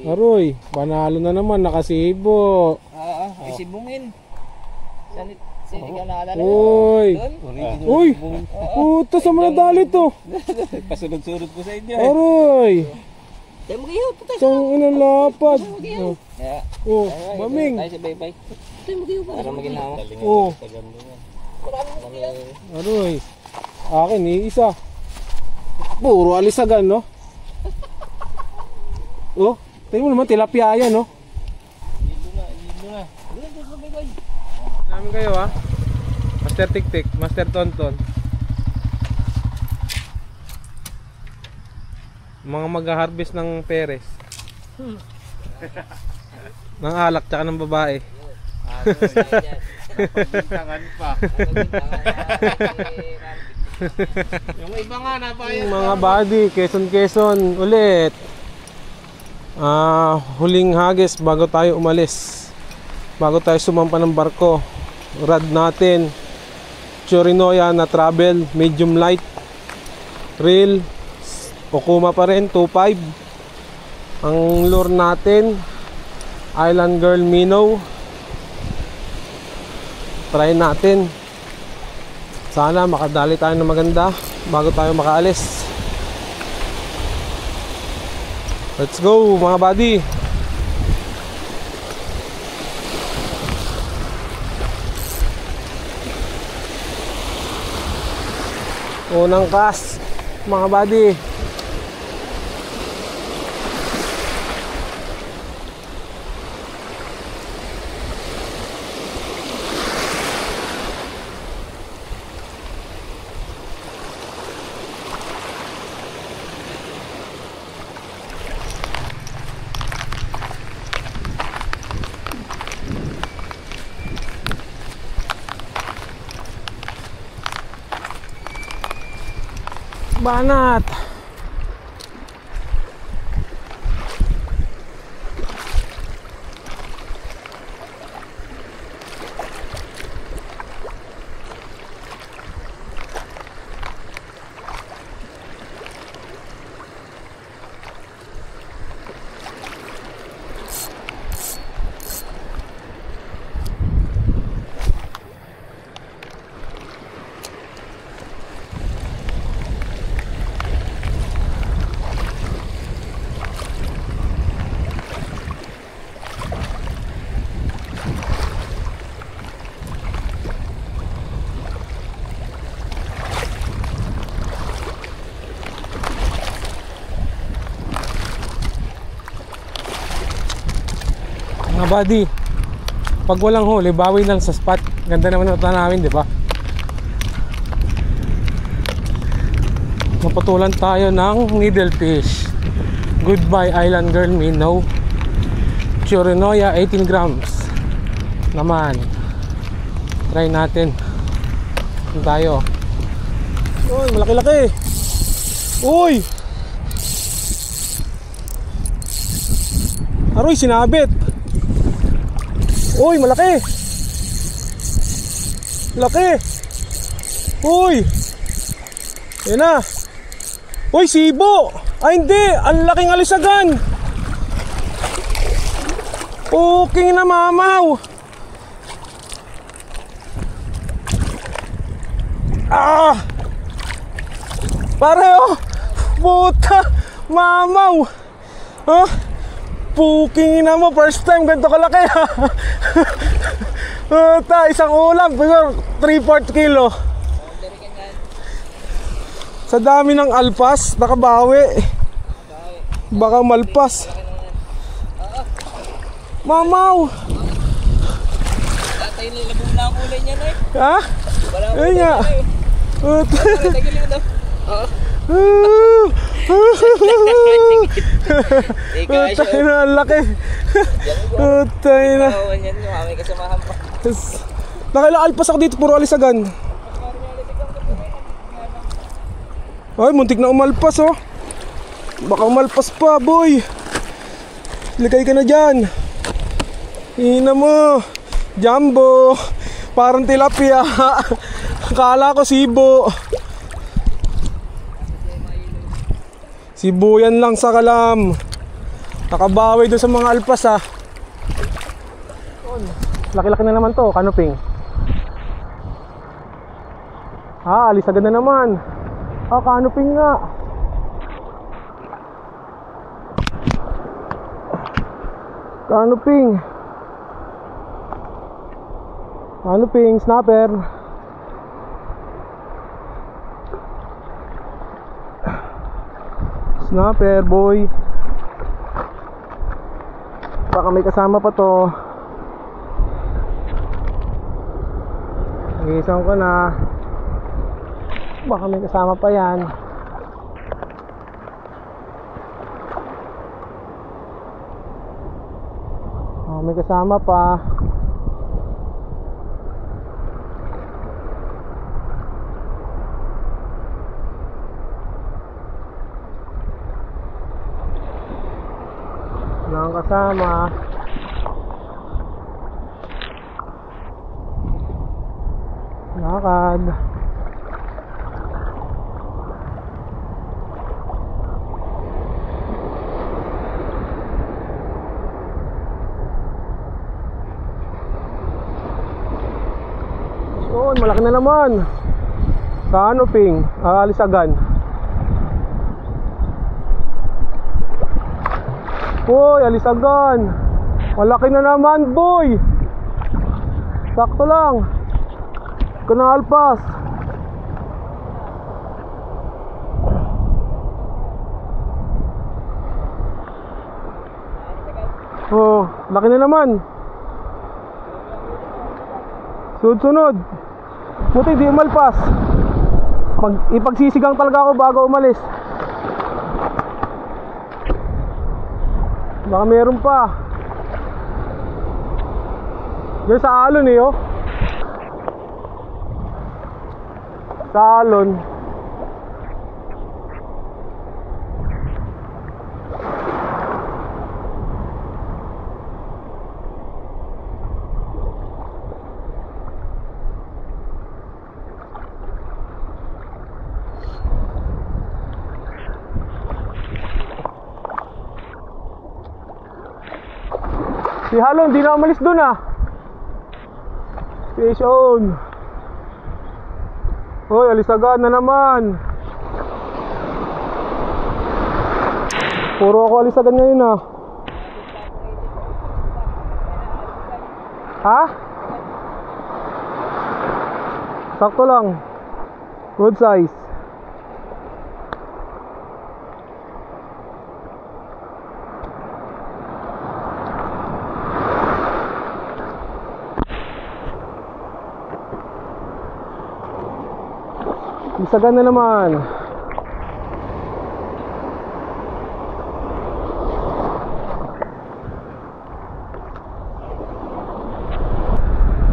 Aroy, panalo na naman, nakasibo. Isibungin. Sino ka naalala? Uy! Uy! Puta, sa mga dali to. Pasunod-sunod ko sa inyo. Aroy! Tayo mo kayo, puta. Isang inang lapad. Oh, maming. Tayo sa baybay. Tayo mo kayo pa. Para maginawa. Oh. Aroy. Akin, isa. Puro alisagan, no? Oh, tingnan mo naman, tilapia yan, no? Ilo na. Namin kayo, ha? Master Tik-Tik, Master Tonton. Mga mag-harvest ng peres. Ng alak, tsaka ng babae. Paglintangan pa. Yung iba nga nabayad. Mga buddy, Quezon ulit. Huling hagis bago tayo umalis. Bago tayo sumampa ng barko. Rad natin Chorinoya na travel, medium light. Reel Okuma pa rin, 2.5. Ang lure natin Island Girl Minnow. Try natin. Sana makadali tayo ng maganda bago tayo makaalis. Let's go mga buddy. Unang cast mga buddy. Banat. Mga buddy, pag walang huli, bawi na lang sa spot. Ganda naman ng namin, di ba? Napatulan tayo ng needlefish. Goodbye Island Girl Minnow. Chorinoya 18 grams naman. Try natin. Tayo. Uy, malaki-laki. Uy! Aroy, sinabit. Uy, malaki. Laki. Uy. Yan na. Uy, sibo. Ay hindi, ang laking alisagan. Puking na mamaw. Pareho. Puta, mamaw. Puking na mo, first time ganito kalaki. Isang ulam, 3/4 kilo. Sa dami ng alpas, nakabawi. Baka malpas. Mamaw. Tatay nilabog na ang kulay niya na eh. Ha? Ayun nga. Utay na, ang laki. Utay na. Nakailang alpas ako dito, puro alisagan. Ay, muntik na umalpas oh. Baka umalpas pa, boy. Likay ka na dyan. Hina mo. Jumbo. Parang tilapia. Akala ko sibo. Sibuyan lang sa kalam. Nakabawi doon sa mga alpas ah. Laki-laki na naman to, kanuping. Alis agad na naman. Kanuping nga. Kanuping. Kanuping, snapper. Snapper, boy. Baka may kasama pa to. Nagisang ko na. Baka may kasama pa yan. May kasama pa. Wala kang kasama. Lakad. So, malaki na naman. Kanuping, alisagan. Boy, alisagan. Malaki na naman, boy. Sakto lang. Kena alpas. Oh, laki na naman. Sunod-sunod. Buti di umalpas. Ipagsisigang talaga ako bago umalis. Baka meron pa. Diyan sa alon eh, oh. Sa alon. Si Halon, di na umalis dun ah. Fish on. Hoy, alisagan na naman. Puro ako alisagan ngayon ah. Ha? Sakto lang. Good size. Isagan na naman.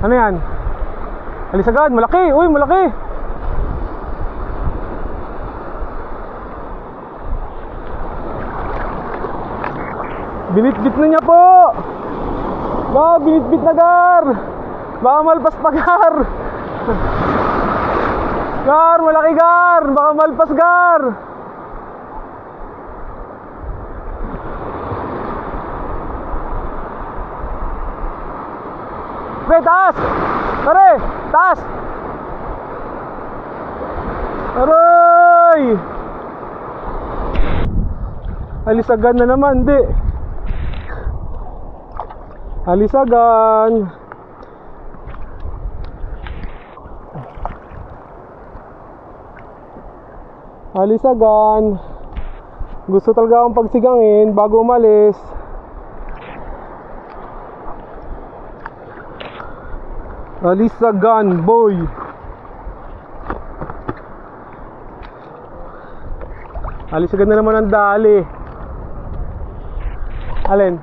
Ano yan? Alisagan, malaki. Uy, malaki. Binitbit na niya po. Binitbit na, Gar. Baka malpas pa, Gar. Gar, malaki, Gar. Baka malpas, Gar. Pre, taas. Pare, taas. Aray. Alisagan na naman, di. Alisagan. Alisagan. Gusto talaga akong pagsigangin bago umalis. Alisagan, boy. Alisagan na naman ang dali. Alin?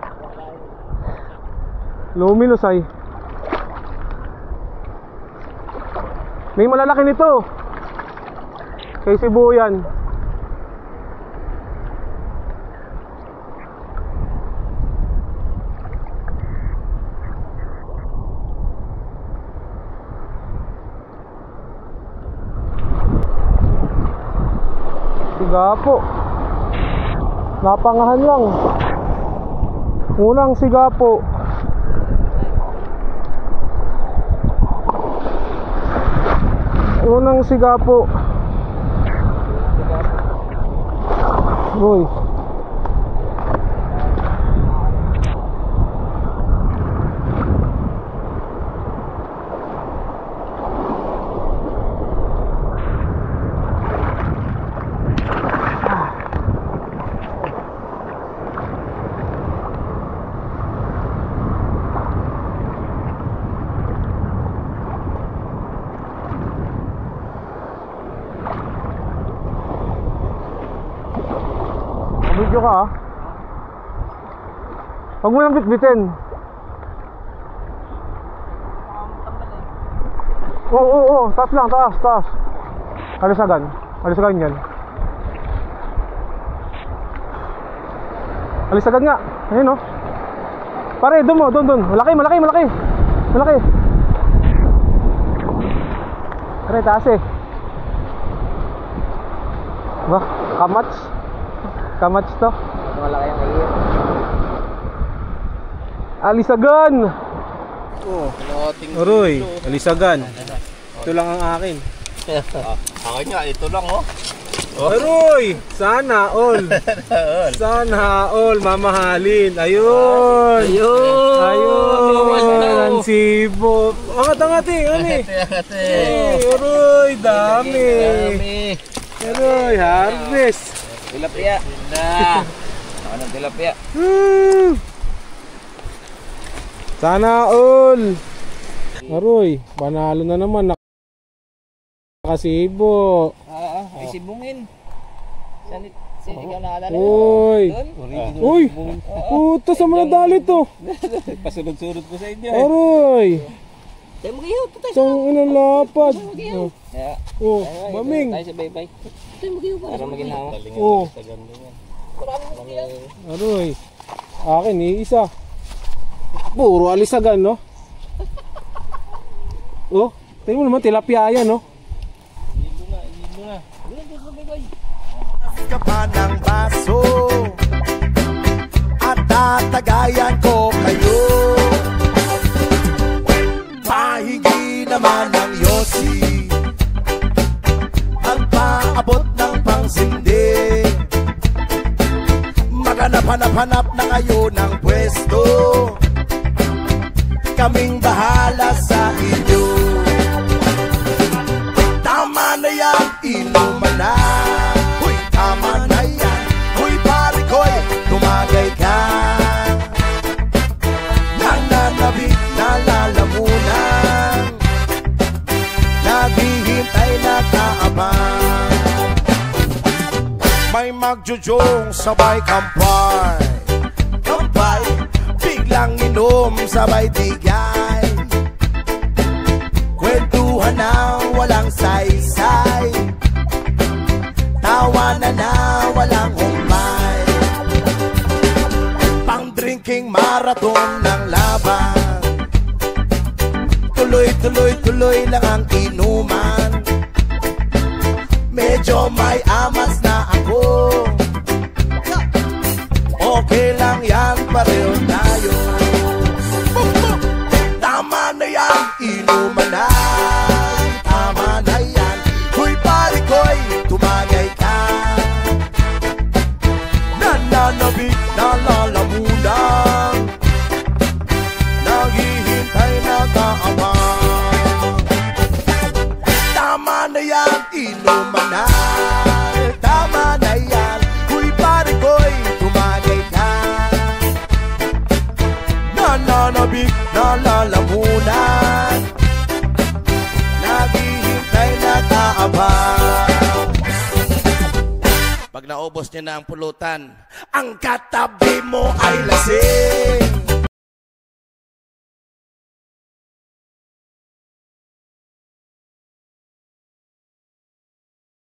Luminous ay. May malalaki nito. Kay Cebu yan. Tiga po. Napangahan lang. Unang siga po. Unang siga po. Uy. Video ka ah. Huwag mo lang bitbitin. Oo. Taas lang, taas. Alisagan yan. Alisagan nga. Ayun oh. Pare, doon. Malaki. Pare, taas eh. Bah, kamats to. Malaki ang iyo. Alisagan. Oh, Aroy, alisagan. Ito lang ang akin. Akin nga, ito lang oh. Aroy, sana all. Sana all mamahalin. Ayun. Ang sibo. Angat eh, ani. Aroy, dami. Aroy, harvest. Tilapia. Ako ng tilapia. Sana all. Aroy, panalo na naman. Nakasibo. Ay sibungin. Saan ikaw naalala? Uy, puta sa mga dalit to. Pasunod-sunod ko sa inyo. Aroy. Tayo mag-iyo. Itong inalapad. Oh, maming. Tayo sa baybay. Tayo mag-iyo pa. Para maginawa. Oh. Aroy. Akin isa. Puro alisagan no. Oh, tingnan mo naman tilapia yan no. Ilo na. Ka pa ng baso at tatagayan ko kayo. Pahigi naman ng yosi ang paabot ng pangsindi. Maghanap-hanap na kayo ng pwesto, kaming bahala sa inyo. Tama na yan, inuman na. Uy, tama na yan. Uy, pare ko'y tumagay ka. Nananabik na lalamunan, naghihintay na kaabang. May magjujong sabay kampay, biglang inom sabay digay. Kwentuhan na walang saysay, tawanan na walang humpay. Pang-drinking marathon ng laban, tuloy lang ang inuman. Medyo may amas na ako, okay lang yan, pareho tayo. Tama na yan, inuman na. Tama na yan, huy pare ko'y tumagay ka. Nananabik na lalamunan, naghihintay na kaabang. Tama na yan, inuman na. Tama na yan, huy pare ko'y tumagay ka. Nananabik na lalamunan, naghihintay na kaabang. Pag naubos niya na ang pulutan, ang katabi mo ay lasing.